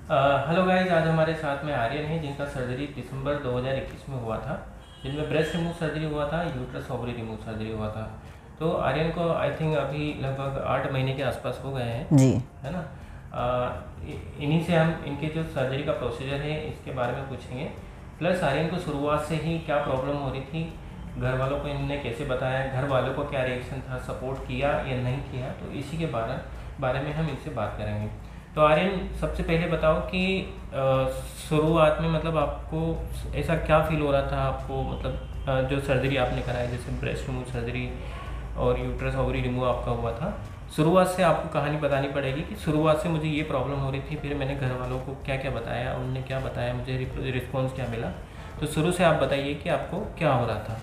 Hello guys, आज हमारे साथ में आर्यन है जिनका सर्जरी दिसंबर 2021 में हुआ था, जिनमें ब्रेस्ट रिमूव सर्जरी हुआ था, यूट्रस ओवरी रिमूव सर्जरी हुआ था। तो आर्यन को आई थिंक अभी लगभग 8 महीने के आसपास हो गए हैं जी। है ना। इन्हीं से हम इनके जो सर्जरी का प्रोसीजर है इसके बारे में पूछेंगे, प्लस आर्यन को शुरुआत से ही क्या प्रॉब्लम हो रही थी, घर वालों को इन्होंने कैसे बताया, घर वालों को क्या रिएक्शन था, सपोर्ट किया या नहीं किया, तो इसी के बारे में हम इनसे बात करेंगे। तो आर्यन, सबसे पहले बताओ कि शुरुआत में मतलब आपको ऐसा क्या फील हो रहा था आपको, मतलब जो सर्जरी आपने कराई जैसे ब्रेस्ट रिमूव सर्जरी और यूट्रस ओवरी रिमूव आपका हुआ था, शुरुआत से आपको कहानी बतानी पड़ेगी कि शुरुआत से मुझे ये प्रॉब्लम हो रही थी, फिर मैंने घर वालों को क्या क्या बताया, उन्होंने क्या बताया, मुझे रिस्पॉन्स क्या मिला। तो शुरू से आप बताइए कि आपको क्या हो रहा था।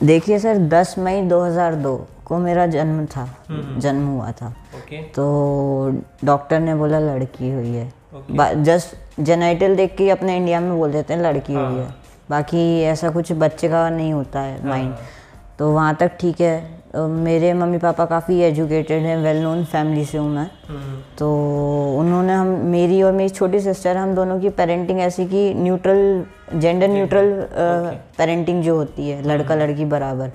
देखिए सर, 10 मई 2002 को मेरा जन्म था, जन्म हुआ था। ओके। तो डॉक्टर ने बोला लड़की हुई है। ओके। जस्ट जेनाइटल देख के अपने इंडिया में बोल देते हैं लड़की हाँ, हुई है, बाकी ऐसा कुछ बच्चे का नहीं होता है माइंड। तो वहाँ तक ठीक है। मेरे मम्मी पापा काफ़ी एजुकेटेड हैं, वेल नोन फैमिली से हूँ मैं। तो उन्होंने मेरी और मेरी छोटी सिस्टर, हम दोनों की पेरेंटिंग ऐसी की न्यूट्रल, जेंडर न्यूट्रल पेरेंटिंग जो होती है, लड़का लड़की बराबर।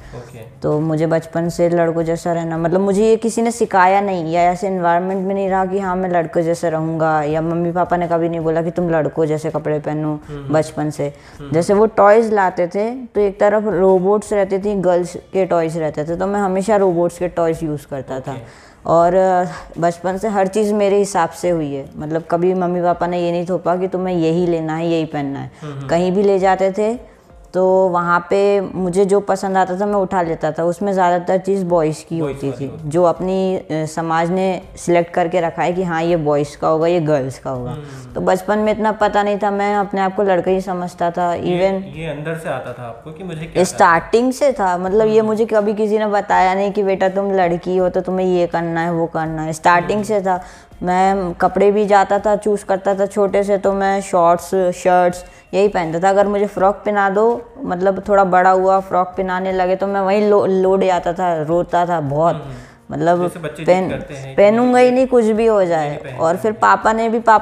तो मुझे बचपन से लड़कों जैसा रहना, मतलब मुझे ये किसी ने सिखाया नहीं, या ऐसे इन्वायरमेंट में नहीं रहा कि हाँ मैं लड़कों जैसे रहूँगा, या मम्मी पापा ने कभी नहीं बोला कि तुम लड़कों जैसे कपड़े पहनो बचपन से। जैसे वो टॉयज़ लाते थे तो एक तरफ रोबोट्स रहती थी, गर्ल्स के टॉयज़ रहते थे, तो मैं हमेशा रोबोट्स के टॉयज़ यूज़ करता था। और बचपन से हर चीज़ मेरे हिसाब से हुई है, मतलब कभी मम्मी पापा ने ये नहीं थोपा कि तुम्हें यही लेना है, यही पहनना है। कहीं भी ले जाते थे तो वहाँ पे मुझे जो पसंद आता था मैं उठा लेता था। उसमें ज़्यादातर चीज़ बॉयज़ की होती थी, जो अपनी समाज ने सिलेक्ट करके रखा है कि हाँ ये बॉयज़ का होगा, ये गर्ल्स का होगा। तो बचपन में इतना पता नहीं था, मैं अपने आप को लड़का ही समझता था। इवन ये अंदर से आता था आपको कि मुझे क्या स्टार्टिंग से था, मतलब ये मुझे कभी किसी ने बताया नहीं कि बेटा तुम लड़की हो तो तुम्हें ये करना है वो करना है। स्टार्टिंग से था। मैं कपड़े भी जाता था चूज़ करता था छोटे से, तो मैं शॉर्ट्स शर्ट्स यही पहनता था। अगर मुझे फ़्रॉक पहना दो, मतलब थोड़ा बड़ा हुआ फ्रॉक पहनाने लगे, तो मैं वहीं लोड आता था, रोता था बहुत, मतलब पहनूंगा ही नहीं कुछ भी हो जाए। और फिर पापा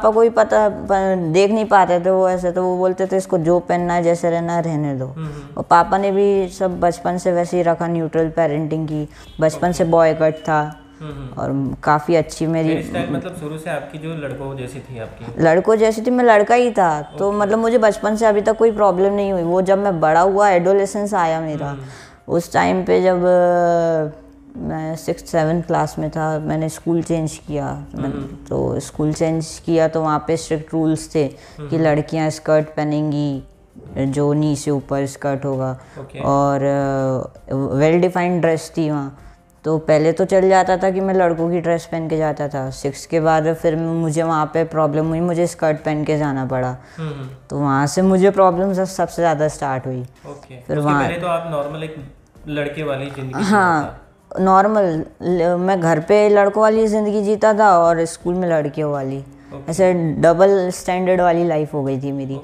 को भी पता, देख नहीं पाते थे वो ऐसे, तो वो बोलते थे इसको जो पहनना है जैसे रहना है रहने दो। और पापा ने भी सब बचपन से वैसे ही रखा, न्यूट्रल पेरेंटिंग की। बचपन से बॉय कट था और काफ़ी अच्छी मेरी, मतलब शुरू से आपकी जो लड़कों जैसी थी, आपकी लड़कों जैसी थी, मैं लड़का ही था। तो मतलब मुझे बचपन से अभी तक कोई प्रॉब्लम नहीं हुई। वो जब मैं बड़ा हुआ, एडोलेसेंस आया मेरा, उस टाइम पे जब मैं 6th-7th क्लास में था, मैंने स्कूल चेंज किया। तो स्कूल चेंज किया तो वहाँ पे स्ट्रिक्ट रूल्स थे कि लड़कियाँ स्कर्ट पहनेंगी, जो नी से ऊपर स्कर्ट होगा, और वेल डिफाइंड ड्रेस थी वहाँ। तो पहले तो चल जाता था कि मैं लड़कों की ड्रेस पहन के जाता था। 6 के बाद फिर मुझे वहाँ पे प्रॉब्लम हुई, मुझे स्कर्ट पहन के जाना पड़ा। तो वहाँ से मुझे प्रॉब्लम सबसे ज़्यादा स्टार्ट हुई। फिर वहाँ पहले तो आप नॉर्मल एक लड़के वाली जिंदगी, हाँ नॉर्मल, मैं घर पे लड़कों वाली ज़िंदगी जीता था और स्कूल में लड़कियों वाली, ऐसे डबल स्टैंडर्ड वाली लाइफ हो गई थी मेरी।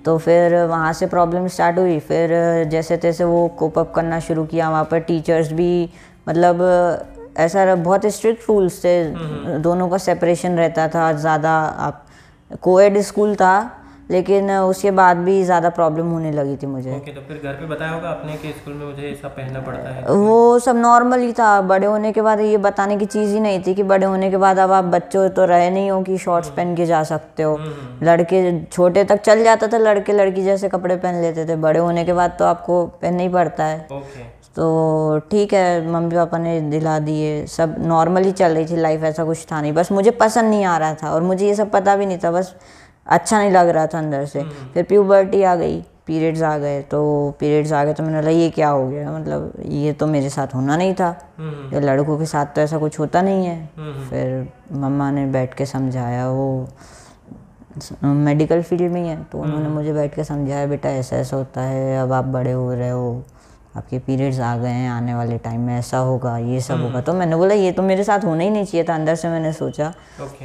तो फिर वहाँ से प्रॉब्लम स्टार्ट हुई। फिर जैसे तैसे वो कोप अप करना शुरू किया। वहाँ पर टीचर्स भी, मतलब ऐसा बहुत स्ट्रिक्ट रूल्स थे, दोनों का सेपरेशन रहता था ज़्यादा। आप कोएड स्कूल था, लेकिन उसके बाद भी ज़्यादा प्रॉब्लम होने लगी थी मुझे। तो फिर घर पे बताया होगा आपने कि स्कूल में मुझे ऐसा पहनना पड़ता है? वो सब नॉर्मल ही था। बड़े होने के बाद ये बताने की चीज़ ही नहीं थी कि बड़े होने के बाद अब आप बच्चों तो रहे नहीं हो कि शॉर्ट्स पहन के जा सकते हो। लड़के छोटे तक चल जाता था, लड़के लड़की जैसे कपड़े पहन लेते थे। बड़े होने के बाद तो आपको पहनना ही पड़ता है। तो ठीक है, मम्मी पापा ने दिला दिए, सब नॉर्मल ही चल रही थी लाइफ, ऐसा कुछ था नहीं। बस मुझे पसंद नहीं आ रहा था और मुझे ये सब पता भी नहीं था, बस अच्छा नहीं लग रहा था अंदर से। फिर प्यूबर्टी आ गई, पीरियड्स आ गए। तो मैंने बोला ये क्या हो गया, मतलब ये तो मेरे साथ होना नहीं था, ये लड़कों के साथ तो ऐसा कुछ होता नहीं है। फिर मम्मा ने बैठ के समझाया, वो मेडिकल फील्ड में ही है, तो उन्होंने मुझे बैठ के समझाया, बेटा ऐसा ऐसा होता है, अब आप बड़े हो रहे हो, आपके पीरियड्स आ गए हैं, आने वाले टाइम में ऐसा होगा, ये सब होगा। तो मैंने बोला ये तो मेरे साथ होना ही नहीं चाहिए था। अंदर से मैंने सोचा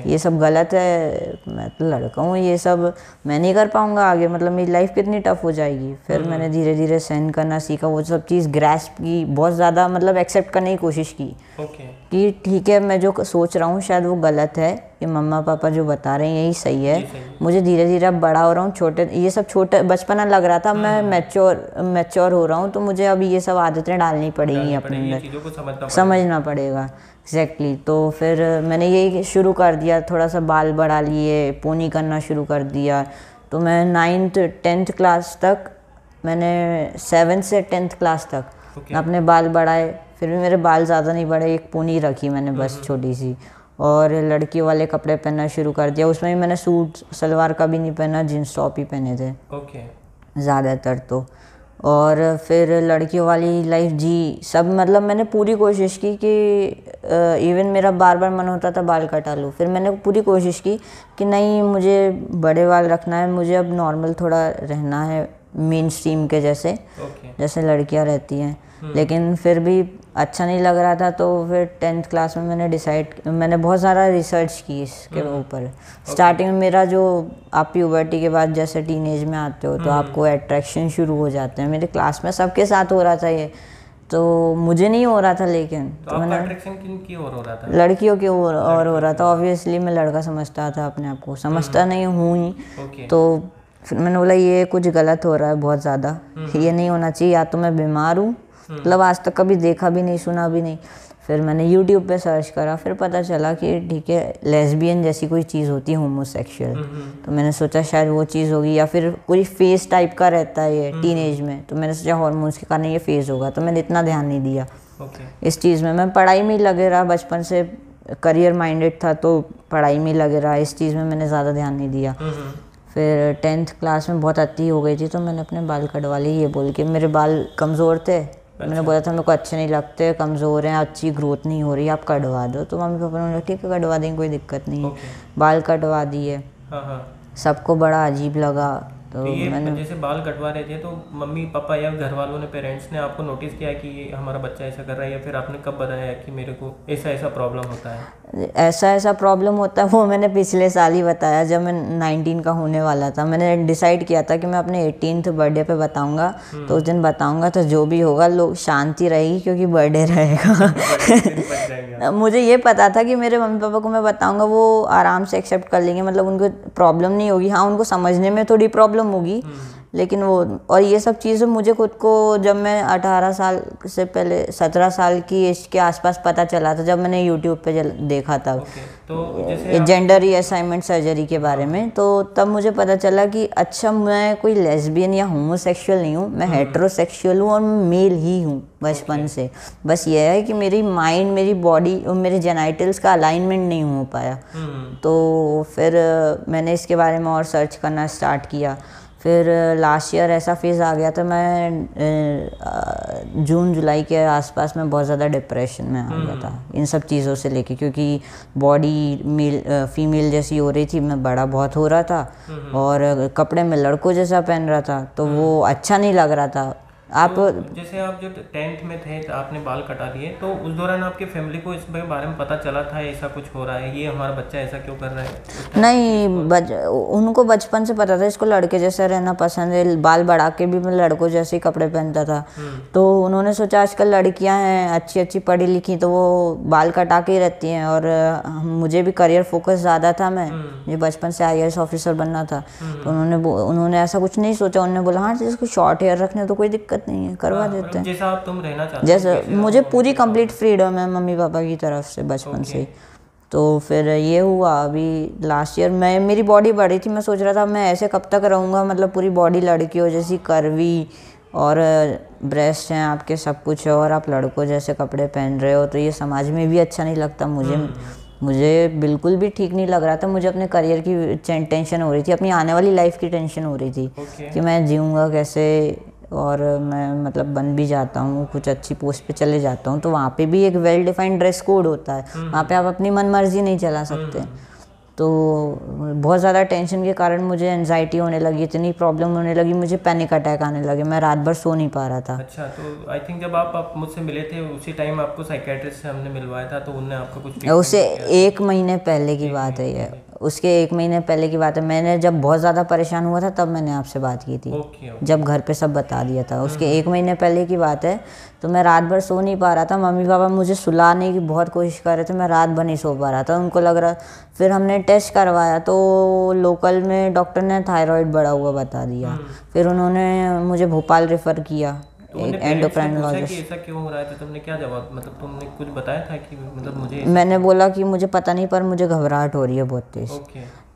ये सब गलत है, मैं तो लड़का हूँ, ये सब मैं नहीं कर पाऊँगा आगे, मतलब मेरी लाइफ कितनी टफ हो जाएगी। फिर मैंने धीरे धीरे सहन करना सीखा, वो सब चीज़ ग्रैस्प की, बहुत ज़्यादा मतलब एक्सेप्ट करने की कोशिश की कि ठीक है, मैं जो सोच रहा हूँ शायद वो गलत है, कि मम्मा पापा जो बता रहे हैं यही सही है। मुझे धीरे धीरे अब बड़ा हो रहा हूँ, छोटे ये सब छोटे बचपना लग रहा था, मैं मैच्योर हो रहा हूँ, तो मुझे अब ये सब आदतें डालनी पड़ेंगी अपने अंदर, समझना पड़ेगा। एग्जैक्टली। तो फिर मैंने यही शुरू कर दिया, थोड़ा सा बाल बढ़ा लिए, पोनी करना शुरू कर दिया। तो मैं 9th 10th क्लास तक, मैंने 7th से 10th क्लास तक अपने बाल बढ़ाए। फिर भी मेरे बाल ज़्यादा नहीं बढ़े, एक पोनी रखी मैंने बस छोटी सी, और लड़कियों वाले कपड़े पहनना शुरू कर दिया। उसमें भी मैंने सूट सलवार का भी नहीं पहना, जीन्स टॉप ही पहने थे ज़्यादातर तो। और फिर लड़कियों वाली लाइफ जी सब, मतलब मैंने पूरी कोशिश की कि इवन मेरा बार बार मन होता था बाल कटा लूँ, फिर मैंने पूरी कोशिश की कि नहीं मुझे बड़े बाल रखना है, मुझे अब नॉर्मल थोड़ा रहना है, मेन स्ट्रीम के जैसे जैसे लड़कियां रहती हैं। लेकिन फिर भी अच्छा नहीं लग रहा था, तो फिर 10th क्लास में मैंने बहुत सारा रिसर्च की इसके ऊपर। स्टार्टिंग में मेरा जो, आप प्यूबर्टी के बाद जैसे टीनेज में आते हो तो आपको अट्रैक्शन शुरू हो जाते हैं। मेरे क्लास में सबके साथ हो रहा था ये, तो मुझे नहीं हो रहा था। लेकिन तो मैंने अट्रैक्शन किन ओर हो रहा था? लड़कियों की ओर और हो रहा था। ऑब्वियसली मैं लड़का समझता था अपने आप को, समझता नहीं हूँ ही। तो फिर मैंने बोला ये कुछ गलत हो रहा है बहुत ज़्यादा, ये नहीं होना चाहिए, या तो मैं बीमार हूँ, मतलब आज तक कभी देखा भी नहीं, सुना भी नहीं। फिर मैंने यूट्यूब पे सर्च करा, फिर पता चला कि ठीक है लेस्बियन जैसी कोई चीज़ होती है, होमोसेक्सुअल। तो मैंने सोचा शायद वो चीज़ होगी, या फिर कोई फेस टाइप का रहता है ये टीनेज में, तो मैंने सोचा हार्मोन्स के कारण ये फेस होगा, तो मैंने इतना ध्यान नहीं दिया इस चीज़ में। मैं पढ़ाई में ही लगे रहा, बचपन से करियर माइंडेड था, तो पढ़ाई में ही लगे रहा, इस चीज़ में मैंने ज़्यादा ध्यान नहीं दिया। फिर 10th क्लास में बहुत अति हो गई थी, तो मैंने अपने बाल कटवा लिए, ये बोल के मेरे बाल कमज़ोर थे। मैंने बोला था मेरे को अच्छे नहीं लगते, कमज़ोर हैं, अच्छी ग्रोथ नहीं हो रही, आप कटवा दो। तो मम्मी पापा ने बोला ठीक है कटवा देंगे, कोई दिक्कत नहीं है। बाल कटवा दिए। सबको बड़ा अजीब लगा। तो ये जैसे बाल कटवा रहे थे, तो मम्मी पापा या घर वालों ने, पेरेंट्स ने आपको नोटिस किया कि ये हमारा बच्चा ऐसा कर रहा है, या फिर आपने कब बताया कि मेरे को ऐसा प्रॉब्लम होता है? ऐसा प्रॉब्लम होता है वो मैंने पिछले साल ही बताया, जब मैं 19 का होने वाला था। मैंने डिसाइड किया था कि मैं अपने 18th बर्थडे पे बताऊंगा, तो उस दिन बताऊंगा, तो जो भी होगा लोग शांति रहेगी, क्योंकि बर्थडे रहेगा। मुझे ये पता था कि मेरे मम्मी पापा को मैं बताऊंगा वो आराम से एक्सेप्ट कर लेंगे, मतलब उनको प्रॉब्लम नहीं होगी। हाँ उनको समझने में थोड़ी प्रॉब्लम होगी, लेकिन वो, और ये सब चीज़ें मुझे खुद को जब मैं 18 साल से पहले 17 साल की एज के आसपास पता चला था, जब मैंने यूट्यूब पे देखा था तो जैसे जेंडर रीअसाइनमेंट सर्जरी के बारे में, तो तब मुझे पता चला कि अच्छा मैं कोई लेस्बियन या होमोसेक्सुअल नहीं हूँ, मैं हेटेरोसेक्सुअल हूँ और मैं मेल ही हूँ बचपन से। बस ये है कि मेरी माइंड, मेरी बॉडी और मेरे जेनाइटल्स का अलाइनमेंट नहीं हो पाया। तो फिर मैंने इसके बारे में और सर्च करना स्टार्ट किया। फिर लास्ट ईयर ऐसा फेज़ आ गया था, मैं जून जुलाई के आसपास में बहुत ज़्यादा डिप्रेशन में आ गया था इन सब चीज़ों से लेके, क्योंकि बॉडी फीमेल जैसी हो रही थी, मैं बड़ा बहुत हो रहा था, और कपड़े में लड़कों जैसा पहन रहा था, तो वो अच्छा नहीं लग रहा था। आप तो जैसे आप जो 10th में थे तो आपने बाल कटा दिए, तो उस दौरान आपके फैमिली को इस बारे में पता चला था ऐसा कुछ हो रहा है, ये हमारा बच्चा ऐसा क्यों कर रहा है? नहीं, उनको बचपन से पता था इसको लड़के जैसा रहना पसंद है, बाल बढ़ा के भी मैं लड़कों जैसे ही कपड़े पहनता था। तो उन्होंने सोचा आजकल लड़कियां हैं अच्छी अच्छी पढ़ी लिखी, तो वो बाल कटा के ही रहती हैं, और मुझे भी करियर फोकस ज़्यादा था, मुझे बचपन से IAS ऑफिसर बनना था। तो उन्होंने ऐसा कुछ नहीं सोचा, उन्होंने बोला हाँ जिसको शॉर्ट हेयर रखने तो कोई दिक्कत नहीं है, करवा देते हैं जैसा आप तुम रहना चाहते हो। जैसे मुझे पूरी कंप्लीट फ्रीडम है मम्मी पापा की तरफ से बचपन से ही। तो फिर ये हुआ अभी लास्ट ईयर, मेरी बॉडी बढ़ी थी, मैं सोच रहा था मैं ऐसे कब तक रहूँगा, मतलब पूरी बॉडी लड़कियों जैसी कर्वी, और ब्रेस्ट हैं आपके, सब कुछ है, और आप लड़कों जैसे कपड़े पहन रहे हो, तो ये समाज में भी अच्छा नहीं लगता मुझे बिल्कुल भी ठीक नहीं लग रहा था। मुझे अपने करियर की टेंशन हो रही थी, अपनी आने वाली लाइफ की टेंशन हो रही थी कि मैं जीऊँगा कैसे, और मैं मतलब बन भी जाता हूँ, कुछ अच्छी पोस्ट पे चले जाता हूँ, तो वहाँ पे भी एक वेल डिफाइंड ड्रेस कोड होता है, वहाँ पे आप अपनी मन मर्जी नहीं चला सकते। तो बहुत ज़्यादा टेंशन के कारण मुझे एंजाइटी होने लगी, इतनी प्रॉब्लम होने लगी, मुझे पैनिक अटैक आने लगे, मैं रात भर सो नहीं पा रहा था। अच्छा, तो आई थिंक जब आप मुझसे मिले थे उसी टाइम आपको साइकियाट्रिस्ट से हमने मिलवाया था, तो उनने आपको कुछ उसे 1 महीने पहले की बात है ये, उसके 1 महीने पहले की बात है, मैंने जब बहुत ज़्यादा परेशान हुआ था तब मैंने आपसे बात की थी। जब घर पे सब बता दिया था, उसके 1 महीने पहले की बात है। तो मैं रात भर सो नहीं पा रहा था, मम्मी पापा मुझे सुलाने की बहुत कोशिश कर रहे थे, मैं रात भर नहीं सो पा रहा था, उनको लग रहा। फिर हमने टेस्ट करवाया तो लोकल में डॉक्टर ने थायराइड बढ़ा हुआ बता दिया। फिर उन्होंने मुझे भोपाल रेफ़र किया एक एंडोक्राइनोलॉजिस्ट। ऐसा क्यों हो रहा है? तो तुमने क्या जवाब, मतलब तुमने कुछ बताया था कि मतलब मुझे? मैंने बोला कि मुझे पता नहीं, पर मुझे घबराहट हो रही है बहुत तेज़।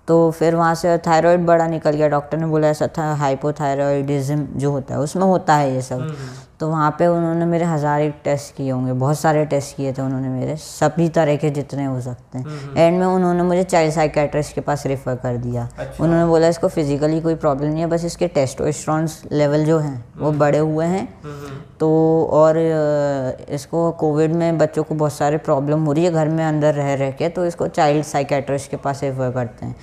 तो फिर वहाँ से थायराइड बड़ा निकल गया, डॉक्टर ने बोला ऐसा था, हाइपोथायराइडिज्म जो होता है उसमें होता है ये सब। तो वहाँ पे उन्होंने मेरे 1000 टेस्ट किए होंगे, बहुत सारे टेस्ट किए थे उन्होंने मेरे, सभी तरह के जितने हो सकते हैं। एंड में उन्होंने मुझे चाइल्ड साइकेट्रिस्ट के पास रेफ़र कर दिया। उन्होंने बोला इसको फिजिकली कोई प्रॉब्लम नहीं है, बस इसके टेस्टोस्टेरोन लेवल जो हैं वो बढ़े हुए हैं। तो और इसको कोविड में बच्चों को बहुत सारे प्रॉब्लम हो रही है घर में अंदर रह के, तो इसको चाइल्ड साइकेट्रिस्ट के पास रेफ़र करते हैं।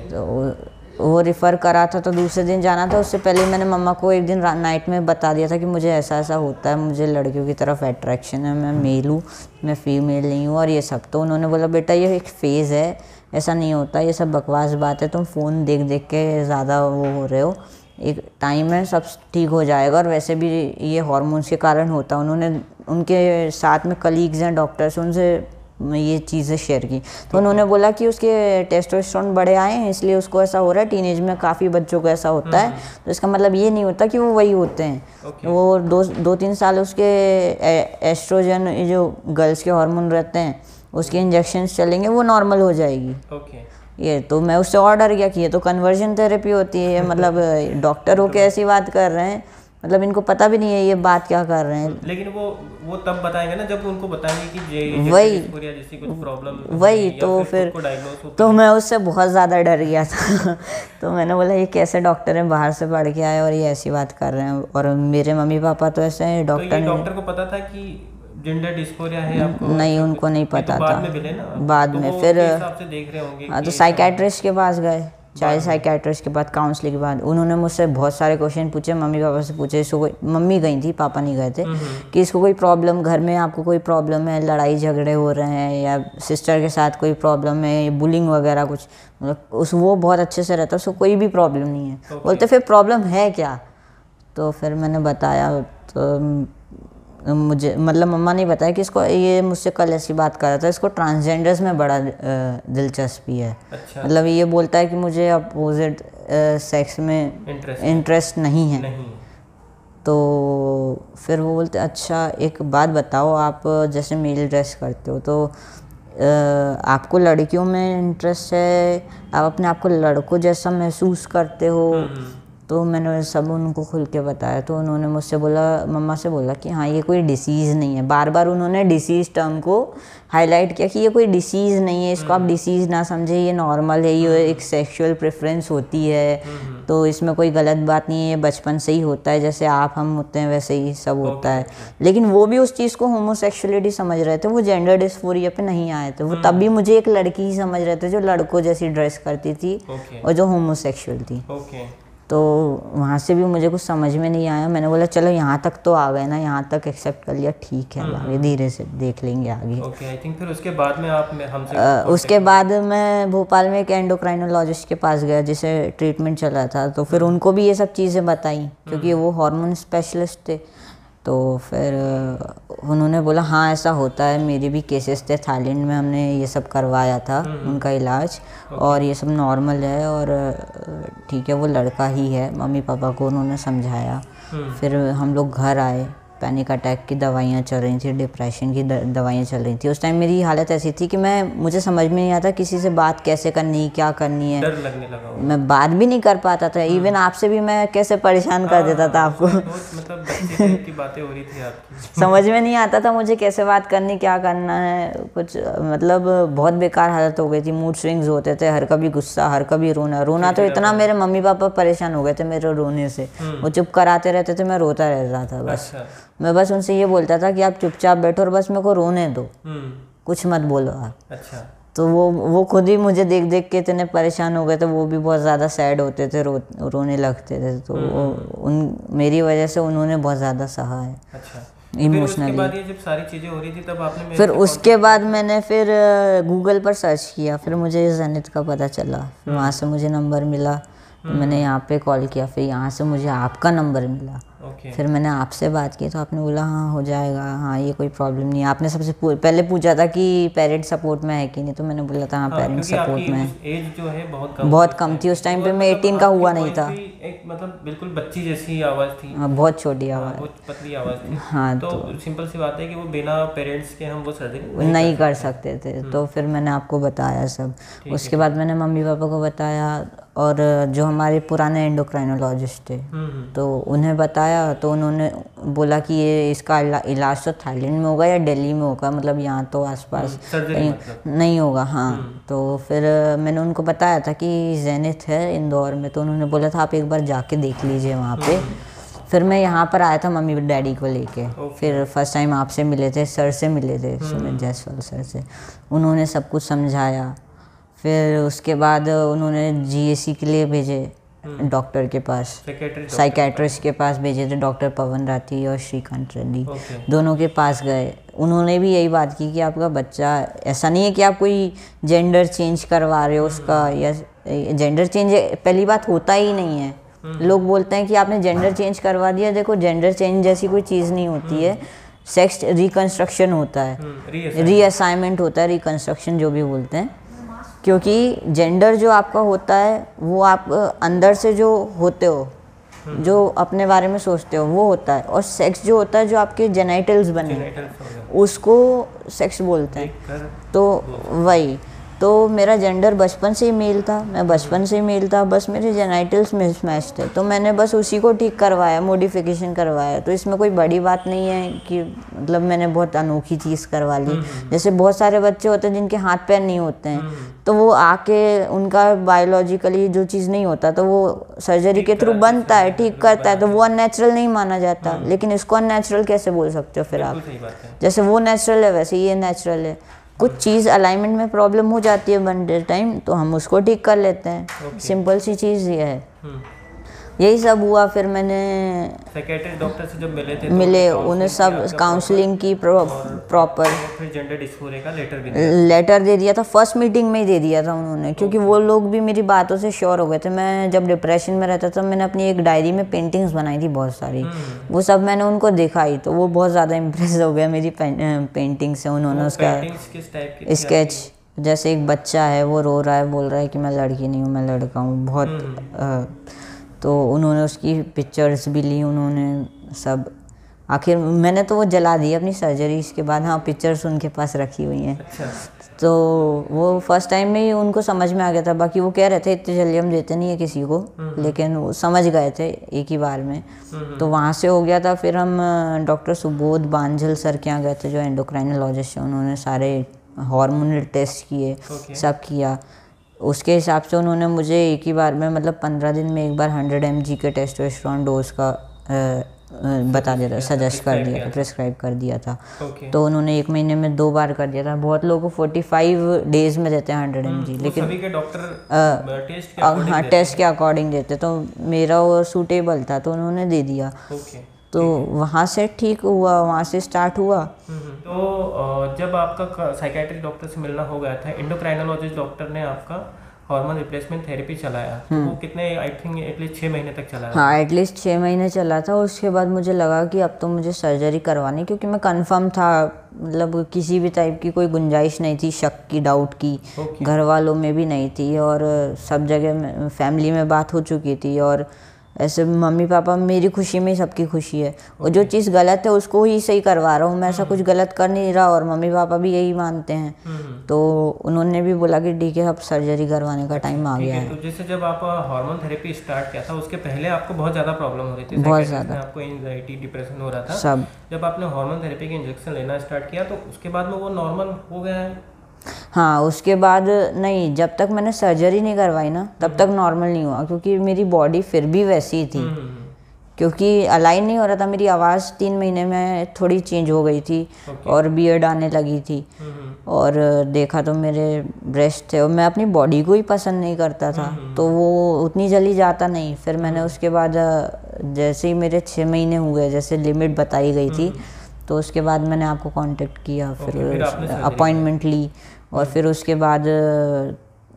तो वो रेफ़र करा था, तो दूसरे दिन जाना था। उससे पहले मैंने मम्मा को एक दिन नाइट में बता दिया था कि मुझे ऐसा ऐसा होता है, मुझे लड़कियों की तरफ अट्रैक्शन है, मैं मेल हूँ, मैं फीमेल नहीं हूँ और ये सब। तो उन्होंने बोला बेटा ये एक फ़ेज़ है, ऐसा नहीं होता, ये सब बकवास बात है, तुम फ़ोन देख देख के ज़्यादा वो हो रहे हो, एक टाइम है सब ठीक हो जाएगा, और वैसे भी ये हार्मोन्स के कारण होता है। उन्होंने उनके साथ में कलीग्स हैं डॉक्टर्स, उनसे ये चीज़ें शेयर की। तो उन्होंने बोला कि उसके टेस्टोस्टेरोन बढ़े आए हैं इसलिए उसको ऐसा हो रहा है। टीनेज में काफ़ी बच्चों को ऐसा होता है, तो इसका मतलब ये नहीं होता कि वो वही होते हैं। वो 2-3 साल उसके एस्ट्रोजन, जो गर्ल्स के हार्मोन रहते हैं, उसके इंजेक्शंस चलेंगे, वो नॉर्मल हो जाएगी। ये तो मैं उससे और डर गया कि ये तो कन्वर्जन थेरेपी होती है, मतलब डॉक्टर होके ऐसी बात कर रहे हैं, मतलब इनको पता भी नहीं है ये बात क्या कर रहे हैं। लेकिन वो तब बताएंगे ना जब उनको बताएंगे कि वही जैसी कुछ प्रॉब्लम, वही तो फिर तो मैं उससे बहुत ज़्यादा डर गया था। तो मैंने बोला ये कैसे डॉक्टर हैं, बाहर से पढ़ के आए और ये ऐसी बात कर रहे हैं। और मेरे मम्मी पापा तो ऐसे हैं, डॉक्टर को पता था कि जेंडर डिस्फोरिया है आपको? नहीं, उनको नहीं पता था। बाद में मिले ना? बाद में फिर हिसाब से देख रहे होंगे। हाँ, तो साइकेट्रिस्ट के पास गए, चाइल्ड साइकेट्रिस्ट के बाद काउंसलिंग के बाद उन्होंने मुझसे बहुत सारे क्वेश्चन पूछे, मम्मी पापा से पूछे। इसको कोई, मम्मी गई थी, पापा नहीं गए थे, कि इसको कोई प्रॉब्लम घर में, आपको कोई प्रॉब्लम है, लड़ाई झगड़े हो रहे हैं या सिस्टर के साथ कोई प्रॉब्लम है, बुलिंग वगैरह कुछ, मतलब वो बहुत अच्छे से रहता है, उसको कोई भी प्रॉब्लम नहीं है। बोलते फिर प्रॉब्लम है क्या? तो फिर मैंने बताया, तो मुझे मतलब मम्मा ने बताया कि इसको, ये मुझसे कल ऐसी बात कर रहा था, इसको ट्रांसजेंडर्स में बड़ा दिलचस्पी है। अच्छा। मतलब ये बोलता है कि मुझे अपोजिट सेक्स में इंटरेस्ट नहीं है। तो फिर वो बोलते अच्छा एक बात बताओ, आप जैसे मेल ड्रेस करते हो तो आपको लड़कियों में इंटरेस्ट है, आप अपने आप को लड़कों जैसा महसूस करते हो? तो मैंने सब उनको खुल के बताया। तो उन्होंने मुझसे बोला, मम्मा से बोला कि हाँ ये कोई डिसीज़ नहीं है। बार बार उन्होंने डिसीज़ टर्म को हाईलाइट किया कि ये कोई डिसीज़ नहीं है, इसको आप डिसीज़ ना समझे, ये नॉर्मल है, ये एक सेक्सुअल प्रेफरेंस होती है, तो इसमें कोई गलत बात नहीं है, ये बचपन से ही होता है, जैसे आप हम होते हैं वैसे ही सब होता है। लेकिन वो भी उस चीज़ को होमोसेक्सुअलिटी समझ रहे थे, वो जेंडर डिस्फोरिया पे नहीं आए थे। वो तब भी मुझे एक लड़की ही समझ रहे थे जो लड़कों जैसी ड्रेस करती थी और जो होमोसेक्सुअल थी। तो वहाँ से भी मुझे कुछ समझ में नहीं आया। मैंने बोला चलो यहाँ तक तो आ गए ना, यहाँ तक एक्सेप्ट कर लिया, ठीक है, आगे धीरे से देख लेंगे आगे। आई थिंक फिर उसके बाद में आप हमसे उसके बाद मैं भोपाल में एक एंडोक्राइनोलॉजिस्ट के पास गया जिसे ट्रीटमेंट चला था। तो फिर उनको भी ये सब चीज़ें बताई क्योंकि वो हार्मोन स्पेशलिस्ट थे। तो फिर उन्होंने बोला हाँ ऐसा होता है, मेरे भी केसेस थे, थाईलैंड में हमने ये सब करवाया था उनका इलाज, और ये सब नॉर्मल है और ठीक है, वो लड़का ही है। मम्मी पापा को उन्होंने समझाया। फिर हम लोग घर आए, पैनिक अटैक की दवाइयाँ चल रही थी, डिप्रेशन की दवाइयाँ चल रही थी। उस टाइम मेरी हालत ऐसी थी कि मुझे समझ में नहीं आता किसी से बात कैसे करनी, क्या करनी है, डर लगने लगा। मैं बात भी नहीं कर पाता था। इवन आपसे भी मैं कैसे परेशान कर देता था आपको। मतलब बच्चे की बातें हो रही थी आपकी, समझ में नहीं आता था मुझे कैसे बात करनी, क्या करना है, कुछ मतलब बहुत बेकार हालत हो गई थी। मूड स्विंग्स होते थे, हर कभी गुस्सा, हर कभी रोना तो इतना मेरे मम्मी पापा परेशान हो गए थे मेरे रोने से। वो चुप कराते रहते थे, मैं रोता रहता था बस। मैं बस उनसे ये बोलता था कि आप चुपचाप बैठो और बस मेरे को रोने दो, कुछ मत बोलो आप। अच्छा। तो वो खुद ही मुझे देख देख के इतने परेशान हो गए थे, वो भी बहुत ज़्यादा सैड होते थे, रोने लगते थे। तो मेरी वजह से उन्होंने बहुत ज़्यादा सहा है। अच्छा। फिर उसके बाद ये जब सारी चीज़ें हो रही थी तब आपने मेरे फिर से उसके बाद मैंने फिर गूगल पर सर्च किया, फिर मुझे जेनिथ का पता चला, फिर वहाँ से मुझे नंबर मिला, तो मैंने यहाँ पे कॉल किया, फिर यहाँ से मुझे आपका नंबर मिला। फिर मैंने आपसे बात की तो आपने बोला हाँ हो जाएगा, हाँ ये कोई प्रॉब्लम नहीं है। आपने सबसे पहले पूछा था कि पेरेंट सपोर्ट में है कि नहीं, तो मैंने बोला था हाँ पेरेंट सपोर्ट में है। एज जो है बहुत कम थी उस टाइम पे, मैं 18 का हुआ नहीं था। एक मतलब बिल्कुल बच्ची जैसी आवाज़ थी। बहुत छोटी आवाज़, बहुत पतली आवाज़ थी। हाँ, तो सिंपल सी बात है कि वो बिना पेरेंट्स के हम वो सर्जरी नहीं कर सकते थे। तो फिर मैंने आपको बताया सब। उसके बाद मैंने मम्मी पापा को बताया, और जो हमारे पुराने एंडोक्राइनोलॉजिस्ट थे तो उन्हें बताया, तो उन्होंने बोला कि ये इसका इलाज तो थाईलैंड में होगा या दिल्ली में होगा, मतलब यहाँ तो आसपास कहीं नहीं होगा। हाँ, तो फिर मैंने उनको बताया था कि जेनिथ है इंदौर में, तो उन्होंने बोला था आप एक बार जाके देख लीजिए वहाँ पे। फिर मैं यहाँ पर आया था मम्मी डैडी को लेके। फिर फर्स्ट टाइम आपसे मिले थे, सर से मिले थे, सुमित जायसवाल सर से। उन्होंने सब कुछ समझाया। फिर उसके बाद उन्होंने जीएसी के लिए भेजे डॉक्टर के पास, साइकेट्रिस्ट के पास भेजे थे, डॉक्टर पवन राठी और श्रीकांत रेड्डी, दोनों के पास गए। उन्होंने भी यही बात की कि आपका बच्चा, ऐसा नहीं है कि आप कोई जेंडर चेंज करवा रहे हो उसका, या जेंडर चेंज पहली बात होता ही नहीं है। लोग बोलते हैं कि आपने जेंडर चेंज करवा दिया, देखो जेंडर चेंज जैसी कोई चीज़ नहीं होती है, सेक्स रिकंस्ट्रक्शन होता है, रीअसाइनमेंट होता है, रिकंस्ट्रक्शन जो भी बोलते हैं। क्योंकि जेंडर जो आपका होता है वो आप अंदर से जो होते हो, जो अपने बारे में सोचते हो वो होता है, और सेक्स जो होता है जो आपके जेनाइटल्स बने उसको सेक्स बोलते हैं। तो वही, तो मेरा जेंडर बचपन से ही मेल था, मैं बचपन से ही मेल था, बस मेरे जेनाइटल्स मिसमैच थे, तो मैंने बस उसी को ठीक करवाया, मॉडिफिकेशन करवाया। तो इसमें कोई बड़ी बात नहीं है कि मतलब मैंने बहुत अनोखी चीज़ करवा ली। जैसे बहुत सारे बच्चे होते हैं जिनके हाथ पैर नहीं होते हैं, तो वो आके उनका बायोलॉजिकली जो चीज़ नहीं होता तो वो सर्जरी के थ्रू बनता है, ठीक करता है, तो वो अननेचुरल नहीं माना जाता। लेकिन इसको अननेचुरल कैसे बोल सकते हो फिर आप? जैसे वो नेचुरल है वैसे ये नेचुरल है। कुछ चीज़ अलाइनमेंट में प्रॉब्लम हो जाती है बनते टाइम, तो हम उसको ठीक कर लेते हैं। सिंपल सी चीज़ ये है। यही सब हुआ। फिर मैंने साइकियाट्रिस्ट डॉक्टर से जब मिले थे मिले, उन्हें सब काउंसलिंग की प्रॉपर, फिर जेंडर डिस्फोरिया का लेटर दे दिया था। फर्स्ट मीटिंग में ही दे दिया था उन्होंने, क्योंकि वो लोग भी मेरी बातों से श्योर हो गए थे। मैं जब डिप्रेशन में रहता था, मैंने अपनी एक डायरी में पेंटिंग्स बनाई थी बहुत सारी, वो सब मैंने उनको दिखाई, तो वो बहुत ज़्यादा इम्प्रेस हो गया मेरी पेंटिंग से। उन्होंने उसका स्केच, जैसे एक बच्चा है वो रो रहा है, बोल रहा है कि मैं लड़की नहीं हूँ मैं लड़का हूँ, बहुत तो उन्होंने उसकी पिक्चर्स भी ली उन्होंने सब। आखिर मैंने तो वो जला दी अपनी सर्जरी के बाद। हाँ, पिक्चर्स उनके पास रखी हुई हैं। अच्छा। तो वो फर्स्ट टाइम में ही उनको समझ में आ गया था। बाकी वो कह रहे थे इतनी जल्दी हम देते नहीं है किसी को, लेकिन वो समझ गए थे एक ही बार में। तो वहाँ से हो गया था। फिर हम डॉक्टर सुबोध बांझल सर के यहाँ गए थे जो एंडोक्राइनोलॉजिस्ट हैं। उन्होंने सारे हार्मोनल टेस्ट किए, सब किया। उसके हिसाब से उन्होंने मुझे एक ही बार में, मतलब 15 दिन में एक बार 100 mg के टेस्टोस्टेरोन डोज का बता दिया था, सजेस्ट कर दिया था, प्रिस्क्राइब कर दिया था। तो उन्होंने 1 महीने में 2 बार कर दिया था। बहुत लोगों को 45 डेज में देते हैं 100 mg, लेकिन सभी के डॉक्टर हाँ टेस्ट के अकॉर्डिंग देते। तो मेरा वो सूटेबल था तो उन्होंने दे दिया। तो वहाँ से ठीक हुआ, वहाँ से स्टार्ट हुआ। तो जब आपका साइकियाट्रिक डॉक्टर से मिलना हो गया था, एंडोक्राइनोलॉजिस्ट डॉक्टर ने आपका हार्मोन रिप्लेसमेंट थेरेपी चलाया, तो वो कितने, आई थिंक एटलीस्ट 6 महीने तक चला? हाँ, एटलीस्ट 6 महीने चला था। उसके बाद मुझे लगा कि अब तो मुझे सर्जरी करवानी, क्योंकि मैं कंफर्म था, मतलब किसी भी टाइप की कोई गुंजाइश नहीं थी शक की, डाउट की। घर वालों में भी नहीं थी, और सब जगह फैमिली में बात हो चुकी थी। और ऐसे मम्मी पापा, मेरी खुशी में ही सबकी खुशी है। और जो चीज़ गलत है उसको ही सही करवा रहा हूँ मैं, ऐसा कुछ गलत कर नहीं रहा। और मम्मी पापा भी यही मानते हैं। तो उन्होंने भी बोला कि ठीक है अब सर्जरी करवाने का टाइम आ गया है। तो जैसे जब आप हार्मोन थेरेपी स्टार्ट किया था, उसके पहले आपको बहुत ज़्यादा प्रॉब्लम हो रही थी, बहुत ज़्यादा, आपको एंजाइटी डिप्रेशन हो रहा था सब। जब आपने हार्मोन थेरेपी के इंजेक्शन लेना स्टार्ट किया तो उसके बाद में वो नॉर्मल हो गया है? हाँ, उसके बाद नहीं, जब तक मैंने सर्जरी नहीं करवाई ना तब तक नॉर्मल नहीं हुआ, क्योंकि मेरी बॉडी फिर भी वैसी ही थी। क्योंकि अलाइन नहीं हो रहा था। मेरी आवाज़ 3 महीने में थोड़ी चेंज हो गई थी, और बियर्ड आने लगी थी। और देखा तो मेरे ब्रेस्ट थे, और मैं अपनी बॉडी को ही पसंद नहीं करता था, तो वो उतनी जल्दी जाता नहीं। फिर मैंने उसके बाद जैसे ही मेरे 6 महीने हुए, जैसे लिमिट बताई गई थी, तो उसके बाद मैंने आपको कांटेक्ट किया, फिर आपने फिर सर्जरी अपॉइंटमेंट ली और फिर उसके बाद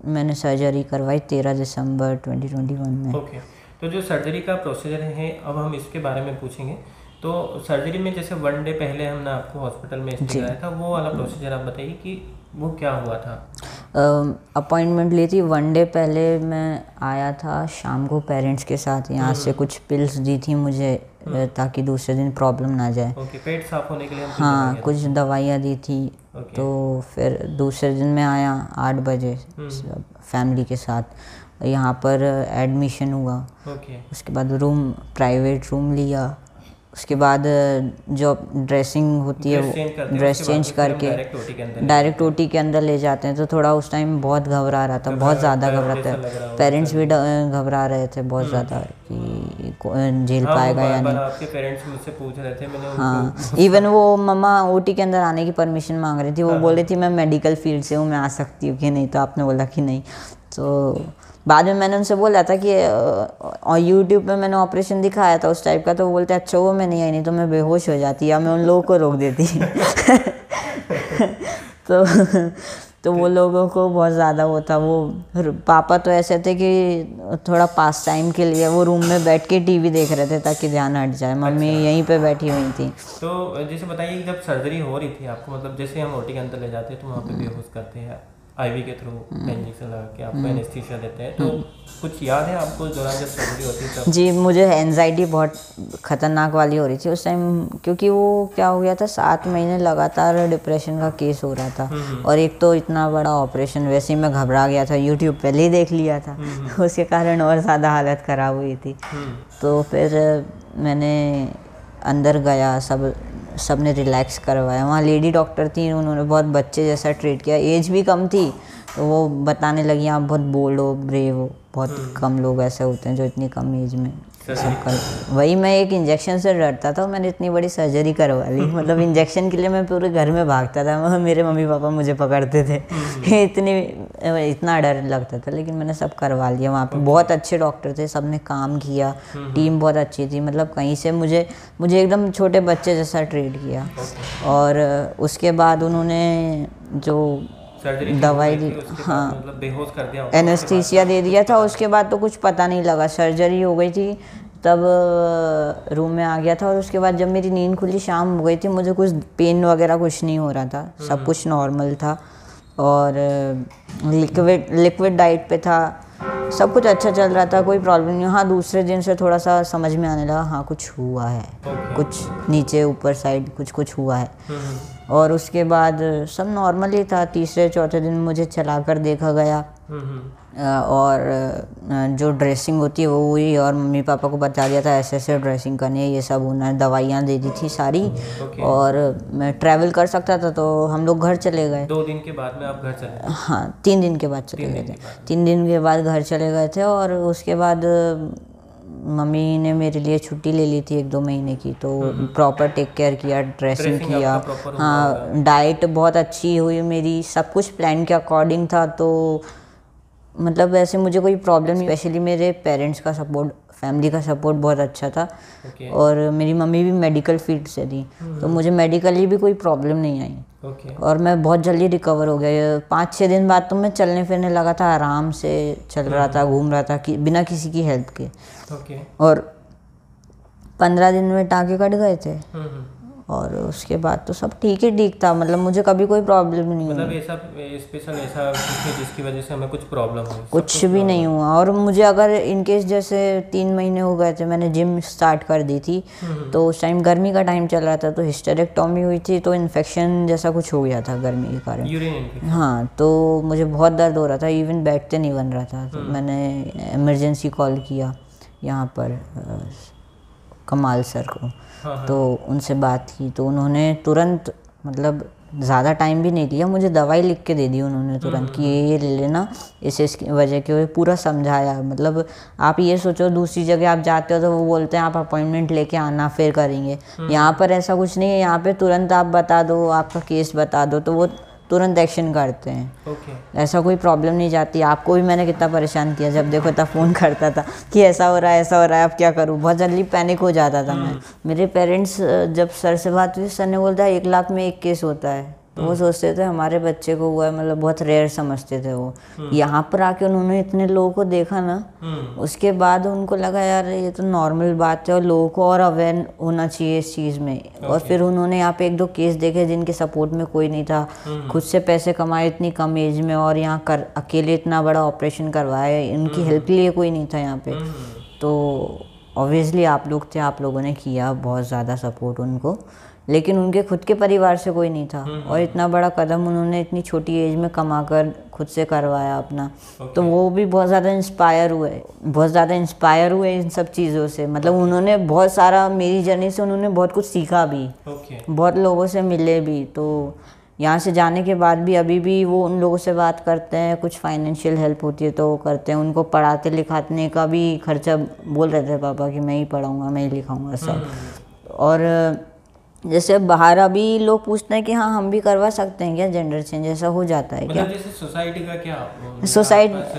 मैंने सर्जरी करवाई 13 दिसंबर 2021 में। ओके, तो जो सर्जरी का प्रोसीजर है अब हम इसके बारे में पूछेंगे। तो सर्जरी में जैसे 1 डे पहले हमने आपको हॉस्पिटल में स्टे कराया था, वो वाला प्रोसीजर आप बताइए कि वो क्या हुआ था। अपॉइंटमेंट ली थी 1 डे पहले, मैं आया था शाम को पेरेंट्स के साथ, यहाँ से कुछ पिल्स दी थी मुझे ताकि दूसरे दिन प्रॉब्लम ना जाए। ओके, पेट साफ होने के लिए हाँ, कुछ दवाइयाँ दी थी। तो फिर दूसरे दिन मैं आया 8 बजे फैमिली के साथ, यहाँ पर एडमिशन हुआ। उसके बाद प्राइवेट रूम लिया, उसके बाद जो ड्रेसिंग होती है वो ड्रेस चेंज करके डायरेक्ट ओटी के अंदर ले जाते हैं। तो थोड़ा उस टाइम बहुत घबरा रहा था, बहुत ज़्यादा घबरा था, पेरेंट्स भी घबरा रहे थे बहुत ज़्यादा कि झेल पाएगा या नहीं। आपके पेरेंट्स मुझसे पूछ रहे थे, मैंने हाँ, इवन वो मम्मा ओटी के अंदर आने की परमिशन मांग रही थी, वो बोल रही थी मैं मेडिकल फील्ड से हूँ, मैं आ सकती हूँ कि नहीं, तो आपने बोला कि नहीं। तो बाद में मैंने उनसे बोला था कि और यूट्यूब पे मैंने ऑपरेशन दिखाया था उस टाइप का, तो वो बोलते अच्छा वो मैं नहीं आई, नहीं तो मैं बेहोश हो जाती या मैं उन लोगों को रोक देती। तो वो लोगों को बहुत ज़्यादा वो था। वो पापा तो ऐसे थे कि थोड़ा पास टाइम के लिए वो रूम में बैठ के टीवी देख रहे थे ताकि ध्यान हट जाए, मम्मी यहीं पे बैठी हुई थी। तो जैसे बताइए जब सर्जरी हो रही थी आपको, मतलब जैसे हम ओटी के अंदर ले जाते हैं तो वहाँ पे बेहोश करते हैं, आईवी के थ्रू इंजेक्शन लगा के आपको एनेस्थीसिया देते हैं, तो कुछ याद है आपको दौरान जब सर्जरी होती है? जी, मुझे एंजाइटी बहुत ख़तरनाक वाली हो रही थी उस टाइम, क्योंकि वो क्या हो गया था 7 महीने लगातार डिप्रेशन का केस हो रहा था, और एक तो इतना बड़ा ऑपरेशन, वैसे ही मैं घबरा गया था, यूट्यूब पहले ही देख लिया था, उसके कारण और ज़्यादा हालत ख़राब हुई थी। तो फिर मैंने अंदर गया, सब ने रिलैक्स करवाया। वहाँ लेडी डॉक्टर थी, उन्होंने बहुत बच्चे जैसा ट्रीट किया, एज भी कम थी, तो वो बताने लगी आप बहुत बोल्ड हो, ब्रेव हो, बहुत कम लोग ऐसे होते हैं जो इतनी कम एज में सब कर। वही मैं एक इंजेक्शन से डरता था, मैंने इतनी बड़ी सर्जरी करवा ली। मतलब इंजेक्शन के लिए मैं पूरे घर में भागता था, मेरे मम्मी पापा मुझे पकड़ते थे, इतना डर लगता था, लेकिन मैंने सब करवा लिया। वहाँ पे बहुत अच्छे डॉक्टर थे, सब ने काम किया, टीम बहुत अच्छी थी, मतलब कहीं से मुझे एकदम छोटे बच्चे जैसा ट्रीट किया। और उसके बाद उन्होंने जो दवाई दी, हाँ, मतलब बेहोश कर दिया, एनेस्थीसिया दे दिया था। उसके बाद तो कुछ पता नहीं लगा, सर्जरी हो गई थी, तब रूम में आ गया था। और उसके बाद जब मेरी नींद खुली, शाम हो गई थी, मुझे कुछ पेन वगैरह कुछ नहीं हो रहा था, सब कुछ नॉर्मल था, और लिक्विड डाइट पे था, सब कुछ अच्छा चल रहा था, कोई प्रॉब्लम नहीं। हाँ, दूसरे दिन से थोड़ा सा समझ में आने लगा, हाँ कुछ हुआ है, कुछ नीचे ऊपर साइड कुछ हुआ है। और उसके बाद सब नॉर्मल ही था। तीसरे चौथे दिन मुझे चला कर देखा गया, और जो ड्रेसिंग होती है वो हुई, और मम्मी पापा को बता दिया था ऐसे ऐसे ड्रेसिंग करनी है, ये सब होना है, दवाइयाँ दे दी थी सारी। और मैं ट्रैवल कर सकता था, तो हम लोग घर चले गए। 2 दिन के बाद में आप घर चले गए? हाँ, 3 दिन के बाद चले गए थे, 3 दिन के बाद घर चले गए थे। और उसके बाद मम्मी ने मेरे लिए छुट्टी ले ली थी 1-2 महीने की, तो प्रॉपर टेक केयर किया, ड्रेसिंग किया, हाँ, डाइट बहुत अच्छी हुई मेरी, सब कुछ प्लान के अकॉर्डिंग था। तो मतलब ऐसे मुझे कोई प्रॉब्लम नहीं, स्पेशली मेरे पेरेंट्स का सपोर्ट, फैमिली का सपोर्ट बहुत अच्छा था। और मेरी मम्मी भी मेडिकल फील्ड से थी, तो मुझे मेडिकली भी कोई प्रॉब्लम नहीं आई। और मैं बहुत जल्दी रिकवर हो गया। 5-6 दिन बाद तो मैं चलने फिरने लगा था, आराम से चल रहा था, घूम रहा था बिना किसी की हेल्प के। और 15 दिन में टाँके कट गए थे, और उसके बाद तो सब ठीक ही ठीक था, मतलब मुझे कभी कोई प्रॉब्लम नहीं हुई। मतलब ऐसा स्पेशल ऐसा जिसकी वजह से हमें कुछ प्रॉब्लम हो? कुछ भी नहीं हुआ। और मुझे अगर इनकेस जैसे 3 महीने हो गए थे, मैंने जिम स्टार्ट कर दी थी, तो उस टाइम गर्मी का टाइम चल रहा था, तो हिस्टेरेक्टोमी हुई थी, तो इन्फेक्शन जैसा कुछ हो गया था गर्मी के कारण, यूरिन इन्फेक्शन। हाँ, तो मुझे बहुत दर्द हो रहा था, इवन बैठते नहीं बन रहा था। तो मैंने इमरजेंसी कॉल किया यहाँ पर कमाल सर को, तो उनसे बात की, तो उन्होंने तुरंत, मतलब ज़्यादा टाइम भी नहीं लिया, मुझे दवाई लिख के दे दी उन्होंने तुरंत कि ये ले लेना, इसकी वजह की, पूरा समझाया। मतलब आप ये सोचो दूसरी जगह आप जाते हो तो वो बोलते हैं आप अपॉइंटमेंट लेके आना फिर करेंगे, यहाँ पर ऐसा कुछ नहीं है, यहाँ पे तुरंत आप बता दो, आपका केस बता दो, तो वो तुरंत एक्शन करते हैं। ओके। ऐसा कोई प्रॉब्लम नहीं जाती। आपको भी मैंने कितना परेशान किया, जब देखो तब फ़ोन करता था कि ऐसा हो रहा है ऐसा हो रहा है, अब क्या करूँ। बहुत जल्दी पैनिक हो जाता था मैं। मेरे पेरेंट्स जब सर से बात हुई, सर ने बोलता है 1 लाख में 1 केस होता है। तो वो सोचते थे हमारे बच्चे को हुआ है, मतलब बहुत रेयर समझते थे वो। यहाँ पर आके उन्होंने इतने लोगों को देखा ना, उसके बाद उनको लगा यार ये तो नॉर्मल बात है और लोगों को और अवेयर होना चाहिए इस चीज़ में। और फिर उन्होंने यहाँ पे 1-2 केस देखे जिनके सपोर्ट में कोई नहीं था, खुद से पैसे कमाए इतनी कम एज में और यहाँ कर अकेले इतना बड़ा ऑपरेशन करवाए, उनकी हेल्प के लिए कोई नहीं था यहाँ पे। तो ऑब्वियसली आप लोग थे, आप लोगों ने किया बहुत ज़्यादा सपोर्ट उनको, लेकिन उनके खुद के परिवार से कोई नहीं था। और इतना बड़ा कदम उन्होंने इतनी छोटी एज में कमाकर खुद से करवाया अपना। तो वो भी बहुत ज़्यादा इंस्पायर हुए इन सब चीज़ों से। मतलब उन्होंने बहुत सारा, मेरी जर्नी से उन्होंने बहुत कुछ सीखा भी, बहुत लोगों से मिले भी। तो यहाँ से जाने के बाद भी अभी भी वो उन लोगों से बात करते हैं, कुछ फाइनेंशियल हेल्प होती है तो वो करते हैं। उनको पढ़ाते लिखाने का भी खर्चा बोल रहे थे पापा कि मैं ही पढ़ाऊँगा, मैं ही लिखाऊँगा सब। और जैसे बाहर अभी लोग पूछते हैं कि हाँ हम भी करवा सकते हैं क्या जेंडर चेंज, ऐसा हो जाता है क्या? मतलब जैसे सोसाइटी का क्या,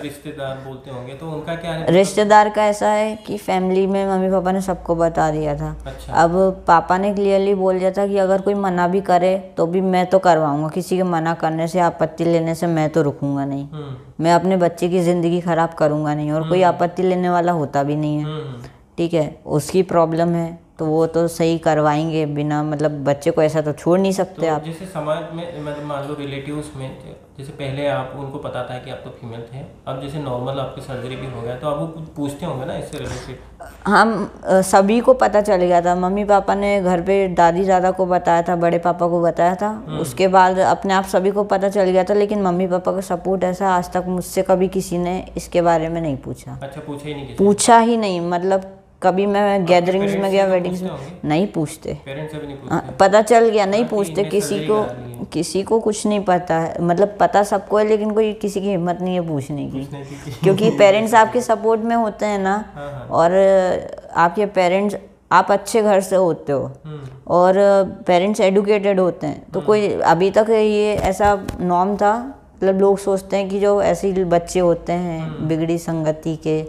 रिश्तेदार बोलते होंगे तो उनका क्या है? रिश्तेदार का ऐसा है कि फैमिली में मम्मी पापा ने सबको बता दिया था। अच्छा। अब पापा ने क्लियरली बोल दिया था कि अगर कोई मना भी करे तो भी मैं तो करवाऊंगा, किसी के मना करने से, आपत्ति लेने से मैं तो रुकूंगा नहीं। मैं अपने बच्चे की ज़िंदगी ख़राब करूँगा नहीं, और कोई आपत्ति लेने वाला होता भी नहीं है। ठीक है, उसकी प्रॉब्लम है तो वो तो सही करवाएंगे बिना, मतलब बच्चे को ऐसा तो छोड़ नहीं सकते तो आप। जैसे समाज में, मतलब मान लो रिलेटिव्स में, जैसे पहले आप उनको पता था कि आप तो फीमेल थे, अब जैसे नॉर्मल आपकी सर्जरी भी हो गया तो आप वो कुछ पूछते होंगे ना इससे रिलेटेड? हम सभी को पता चल गया था। मम्मी पापा ने घर पे दादी दादा को बताया था, बड़े पापा को बताया था, उसके बाद अपने आप सभी को पता चल गया था। लेकिन मम्मी पापा का सपोर्ट ऐसा, आज तक मुझसे कभी किसी ने इसके बारे में नहीं पूछा। अच्छा, पूछा ही नहीं? पूछा ही नहीं, मतलब कभी मैं गैदरिंग्स में गया, वेडिंग्स में, नहीं पूछते। पेरेंट्स से भी नहीं पूछते? पता चल गया, नहीं पूछते। किसी को कुछ नहीं पता है, मतलब पता सबको है, लेकिन कोई किसी की हिम्मत नहीं है पूछने की। क्योंकि पेरेंट्स आपके सपोर्ट में होते हैं ना, और आपके पेरेंट्स, आप अच्छे घर से होते हो और पेरेंट्स एडुकेटेड होते हैं, तो कोई अभी तक ये ऐसा नॉर्म था, मतलब लोग सोचते हैं कि जो ऐसे बच्चे होते हैं बिगड़ी संगति के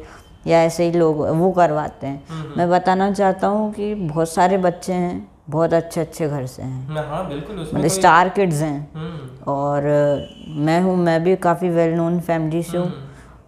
या ऐसे ही लोग, वो करवाते हैं। मैं बताना चाहता हूँ कि बहुत सारे बच्चे हैं बहुत अच्छे अच्छे घर से हैं। हाँ बिल्कुल, मतलब स्टार किड्स हैं। और मैं भी काफ़ी वेल नोन फैमिली से हूँ,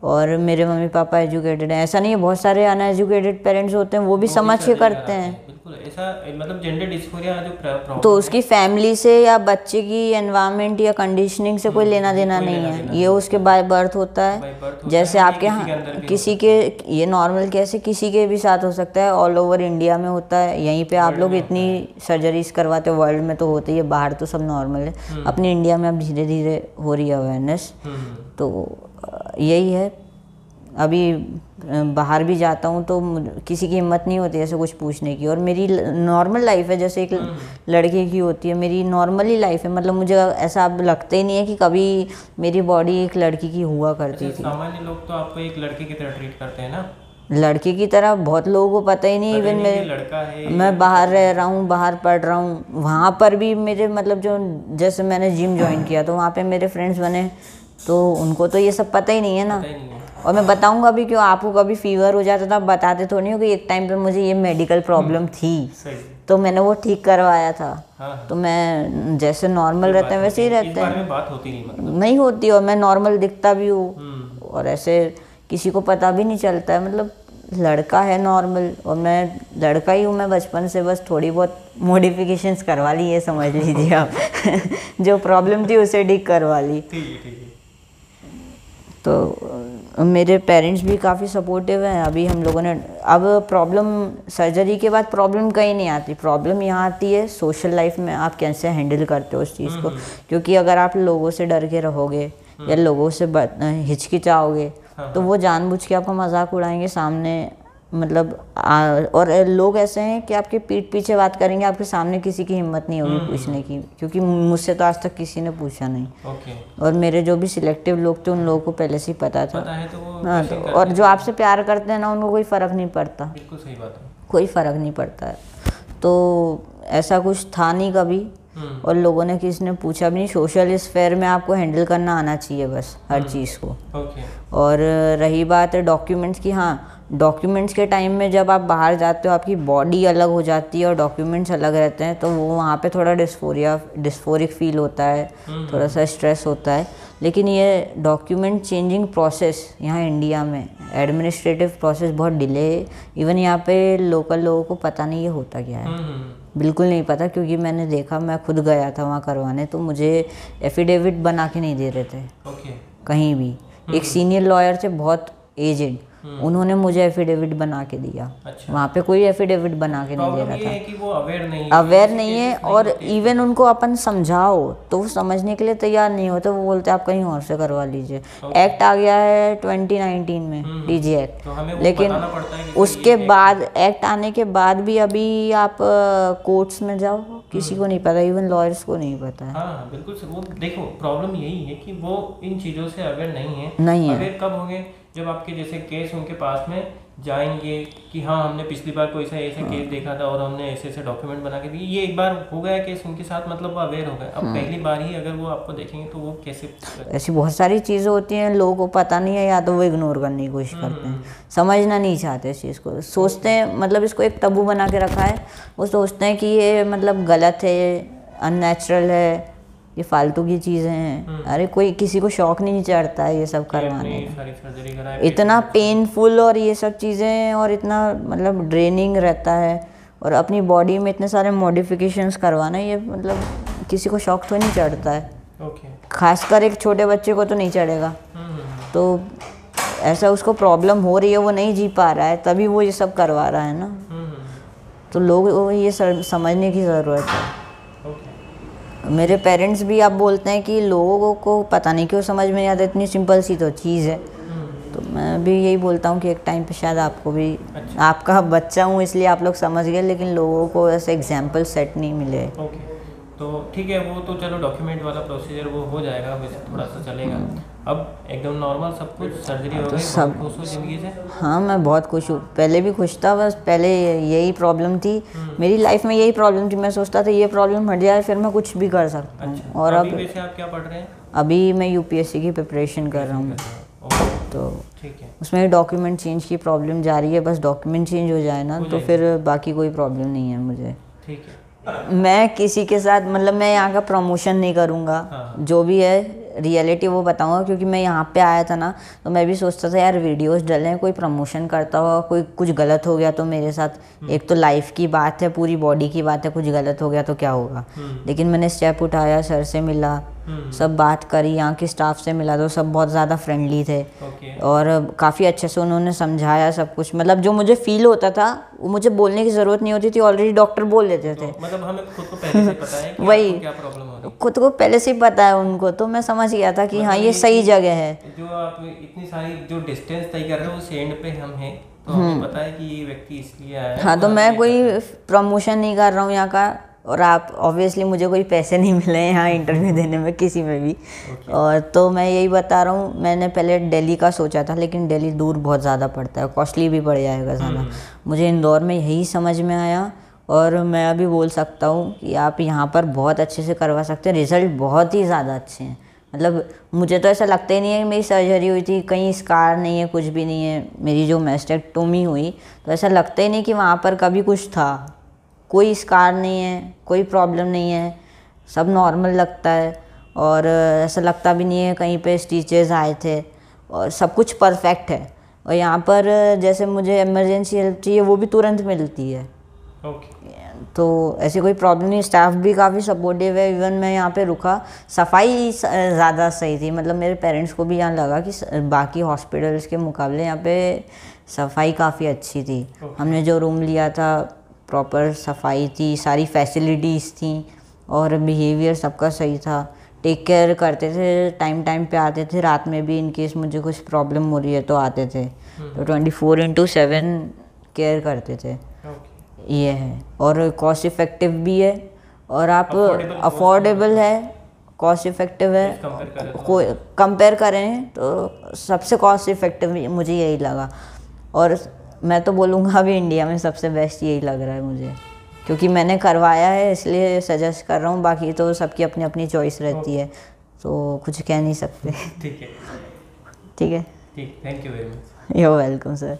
और मेरे मम्मी पापा एजुकेटेड हैं। ऐसा नहीं है, बहुत सारे अनएजुकेटेड पेरेंट्स होते हैं, वो भी समझ के करते हैं। बिल्कुल ऐसा, मतलब जेंडर डिस्फोरिया जो प्रॉब्लम, तो उसकी फैमिली से या बच्चे की एनवायरनमेंट या कंडीशनिंग से कोई लेना देना नहीं है। ये उसके बाय बर्थ होता है। जैसे आपके यहाँ किसी के, ये नॉर्मल कैसे किसी के भी साथ हो सकता है, ऑल ओवर इंडिया में होता है। यहीं पे आप लोग इतनी सर्जरीज करवाते हो, वर्ल्ड में तो होती है, बाहर तो सब नॉर्मल है। अपनी इंडिया में अब धीरे धीरे हो रही है अवेयरनेस। तो यही है, अभी बाहर भी जाता हूँ तो किसी की हिम्मत नहीं होती ऐसे कुछ पूछने की। और मेरी नॉर्मल लाइफ है, जैसे एक लड़के की होती है, मेरी नॉर्मली लाइफ है। मतलब मुझे ऐसा अब लगता ही नहीं है कि कभी मेरी बॉडी एक लड़की की हुआ करती थी। सामान्य लोग तो आपको एक लड़के की तरह ट्रीट करते हैं ना? लड़की की तरह बहुत लोगों को पता ही नहीं। इवन मेरे लड़का है, मैं बाहर रह रहा हूँ, बाहर पढ़ रहा हूँ, वहाँ पर भी मेरे, मतलब जो, जैसे मैंने जिम ज्वाइन किया तो वहाँ पे मेरे फ्रेंड्स बने, तो उनको तो ये सब पता ही नहीं है ना। और मैं बताऊंगा भी क्यों, आपको कभी फीवर हो जाता था, आप बताते तो नहीं हो कि एक टाइम पे मुझे ये मेडिकल प्रॉब्लम थी, तो मैंने वो ठीक करवाया था। तो मैं जैसे नॉर्मल रहते हैं वैसे ही रहते हैं, बात होती नहीं होती। और मैं नॉर्मल दिखता भी हूँ, और ऐसे किसी को पता भी नहीं चलता है। मतलब लड़का है नॉर्मल, और मैं लड़का ही हूँ। मैं बचपन से बस थोड़ी बहुत मॉडिफिकेशंस करवा ली, ये समझ लीजिए आप। जो प्रॉब्लम थी उसे ठीक करवा ली। तो मेरे पेरेंट्स भी काफ़ी सपोर्टिव हैं। अभी हम लोगों ने, अब प्रॉब्लम सर्जरी के बाद प्रॉब्लम कहीं नहीं आती, प्रॉब्लम यहाँ आती है सोशल लाइफ में, आप कैसे हैंडल करते हो उस चीज़ को। क्योंकि अगर आप लोगों से डर के रहोगे या लोगों से हिचकिचाओगे, तो वो जानबूझ के आपका मजाक उड़ाएंगे सामने। मतलब और लोग ऐसे हैं कि आपके पीठ पीछे बात करेंगे, आपके सामने किसी की हिम्मत नहीं होगी पूछने की, क्योंकि मुझसे तो आज तक किसी ने पूछा नहीं। और मेरे जो भी सिलेक्टिव लोग थे उन लोगों को पहले से ही पता था। हाँ, तो और जो आपसे प्यार करते हैं ना, उनको कोई फ़र्क नहीं पड़ता। बिल्कुल सही बात है, कोई फ़र्क नहीं पड़ता है। तो ऐसा कुछ था नहीं कभी। और लोगों ने किसी ने पूछा भी नहीं। सोशल स्फेयर में आपको हैंडल करना आना चाहिए बस हर चीज़ को। और रही बात है डॉक्यूमेंट्स की, हाँ डॉक्यूमेंट्स के टाइम में जब आप बाहर जाते हो आपकी बॉडी अलग हो जाती है और डॉक्यूमेंट्स अलग रहते हैं, तो वो वहाँ पे थोड़ा डिस्फोरिक फील होता है, थोड़ा सा स्ट्रेस होता है। लेकिन ये डॉक्यूमेंट चेंजिंग प्रोसेस यहाँ इंडिया में एडमिनिस्ट्रेटिव प्रोसेस बहुत डिले है। इवन यहाँ पे लोकल लोगों को पता नहीं ये होता क्या है, बिल्कुल नहीं पता। क्योंकि मैंने देखा, मैं खुद गया था वहाँ करवाने, तो मुझे एफिडेविट बना के नहीं दे रहे थे कहीं भी। एक सीनियर लॉयर थे बहुत एजेड, उन्होंने मुझे एफिडेविट बना के दिया। अच्छा। वहाँ पे कोई एफिडेविट बना के नहीं दे रहा था। है कि वो अवेयर नहीं है और इवन उनको अपन समझाओ तो वो समझने के लिए तैयार नहीं होते। वो बोलते आप कहीं और से करवा लीजिए। एक्ट आ गया है 2019 में डीजी एक्ट, तो लेकिन उसके बाद एक्ट आने के बाद भी अभी आप कोर्ट्स में जाओ, किसी को नहीं पता, इवन लॉयर्स को नहीं पता है। हाँ बिल्कुल। वो देखो प्रॉब्लम यही है कि वो इन चीज़ों से अवेयर नहीं है। अवेयर कब होंगे? जब आपके जैसे केस उनके पास में जाएंगे कि हाँ हमने पिछली बार कोई ऐसा केस देखा था और हमने ऐसे डॉक्यूमेंट बना के दिए, ये एक बार हो गया केस उनके साथ, मतलब वो अवेयर हो गए। अब पहली बार ही अगर वो आपको देखेंगे तो वो कैसे? ऐसी बहुत सारी चीज़ें होती हैं, लोगों को पता नहीं है या तो वो इग्नोर करने की कोशिश करते हैं, समझना नहीं चाहते इस चीज़ को, सोचते हैं मतलब इसको एक तबू बना के रखा है। वो सोचते हैं कि ये मतलब गलत है, अननेचुरल है, ये फालतू की चीज़ें हैं। अरे कोई किसी को शौक नहीं चढ़ता है ये सब करवाने का, इतना पेनफुल और ये सब चीज़ें, और इतना मतलब ड्रेनिंग रहता है, और अपनी बॉडी में इतने सारे मॉडिफिकेशंस करवाना, ये मतलब किसी को शौक तो नहीं चढ़ता है। खासकर एक छोटे बच्चे को तो नहीं चढ़ेगा। तो ऐसा उसको प्रॉब्लम हो रही है, वो नहीं जी पा रहा है, तभी वो ये सब करवा रहा है ना। तो लोग ये समझने की ज़रूरत है। मेरे पेरेंट्स भी आप बोलते हैं कि लोगों को पता नहीं क्यों समझ में नहीं आता, इतनी सिंपल सी तो चीज़ है। तो मैं भी यही बोलता हूँ कि एक टाइम पे शायद आपको भी, आपका बच्चा हूँ इसलिए आप लोग समझ गए, लेकिन लोगों को ऐसे एग्जाम्पल सेट नहीं मिले। तो ठीक है, वो तो चलो डॉक्यूमेंट वाला प्रोसीजर वो हो जाएगा, वैसे थोड़ा सा चलेगा। अब एकदम नॉर्मल सब कुछ, सर्जरी हो गई, सब खुश हो जिंदगी से? हाँ मैं बहुत खुश हूँ, पहले भी खुश था, बस पहले यही प्रॉब्लम थी मेरी लाइफ में, यही प्रॉब्लम थी। मैं सोचता था ये प्रॉब्लम हट जाए फिर मैं कुछ भी कर सकता हूँ। अच्छा, और अब वैसे आप क्या पढ़ रहे हैं? अभी मैं यूपीएससी की प्रिपरेशन कर रहा हूँ। तो ठीक है, उसमें डॉक्यूमेंट चेंज की प्रॉब्लम जा रही है, बस डॉक्यूमेंट चेंज हो जाए ना तो फिर बाकी कोई प्रॉब्लम नहीं है मुझे। ठीक है। मैं किसी के साथ मतलब मैं यहाँ का प्रमोशन नहीं करूँगा। जो भी है रियलिटी वो बताऊँगा, क्योंकि मैं यहाँ पे आया था ना तो मैं भी सोचता था यार वीडियोस डलें, कोई प्रमोशन करता होगा, कोई कुछ गलत हो गया तो मेरे साथ, एक तो लाइफ की बात है, पूरी बॉडी की बात है, कुछ गलत हो गया तो क्या होगा। लेकिन मैंने स्टेप उठाया, सर से मिला, सब बात करी, यहाँ के स्टाफ से मिला तो सब बहुत ज़्यादा फ्रेंडली थे और काफ़ी अच्छे से उन्होंने समझाया सब कुछ। मतलब जो मुझे फील होता था वो मुझे बोलने की ज़रूरत नहीं होती थी, ऑलरेडी डॉक्टर बोल देते थे। मतलब हमें खुद को पहले से पता है कि वही क्या प्रॉब्लम हो रही है, खुद को पहले से ही पता है उनको, तो मैं समझ गया था कि हाँ ये सही जगह है। जो आप इतनी सारी जो डिस्टेंस तय कर रहे हो उस एंड पे हम हैं, तो हमें पता है कि ये व्यक्ति इसलिए आया है। हाँ तो मैं कोई प्रमोशन नहीं कर रहा हूँ यहाँ का, और आप ऑब्वियसली मुझे कोई पैसे नहीं मिले हैं यहाँ इंटरव्यू देने में किसी में भी। और तो मैं यही बता रहा हूँ, मैंने पहले दिल्ली का सोचा था, लेकिन दिल्ली दूर बहुत ज़्यादा पड़ता है, कॉस्टली भी पड़ जाएगा ज़्यादा। मुझे इंदौर में यही समझ में आया, और मैं अभी बोल सकता हूँ कि आप यहाँ पर बहुत अच्छे से करवा सकते हैं, रिज़ल्ट बहुत ही ज़्यादा अच्छे हैं। मतलब मुझे तो ऐसा लगता ही नहीं है कि मेरी सर्जरी हुई थी, कहीं स्कार नहीं है, कुछ भी नहीं है। मेरी जो मैस्टेक्टोमी हुई तो ऐसा लगता ही नहीं कि वहाँ पर कभी कुछ था, कोई स्कार नहीं है, कोई प्रॉब्लम नहीं है, सब नॉर्मल लगता है। और ऐसा लगता भी नहीं है कहीं पे स्टिचेस आए थे, और सब कुछ परफेक्ट है। और यहाँ पर जैसे मुझे इमरजेंसी हेल्प चाहिए वो भी तुरंत मिलती है। तो ऐसी कोई प्रॉब्लम नहीं, स्टाफ भी काफ़ी सपोर्टिव है। इवन मैं यहाँ पे रुका, सफाई ज़्यादा सही थी, मतलब मेरे पेरेंट्स को भी यहाँ लगा कि बाकी हॉस्पिटल्स के मुकाबले यहाँ पे सफाई काफ़ी अच्छी थी। हमने जो रूम लिया था प्रॉपर सफाई थी, सारी फैसिलिटीज़ थी, और बिहेवियर सबका सही था, टेक केयर करते थे, टाइम टाइम पे आते थे, रात में भी इन केस मुझे कुछ प्रॉब्लम हो रही है तो आते थे, तो 24/7 केयर करते थे। ये है, और कॉस्ट इफ़ेक्टिव भी है, और आप अफोर्डेबल है, कॉस्ट इफ़ेक्टिव है। कोई कंपेयर करें तो सबसे कॉस्ट इफ़ेक्टिव मुझे यही लगा, और मैं तो बोलूँगा अभी इंडिया में सबसे बेस्ट यही लग रहा है मुझे। क्योंकि मैंने करवाया है इसलिए सजेस्ट कर रहा हूँ, बाकी तो सबकी अपनी अपनी चॉइस रहती है, तो कुछ कह नहीं सकते। ठीक है, ठीक है, ठीक, thank you very much. You welcome sir.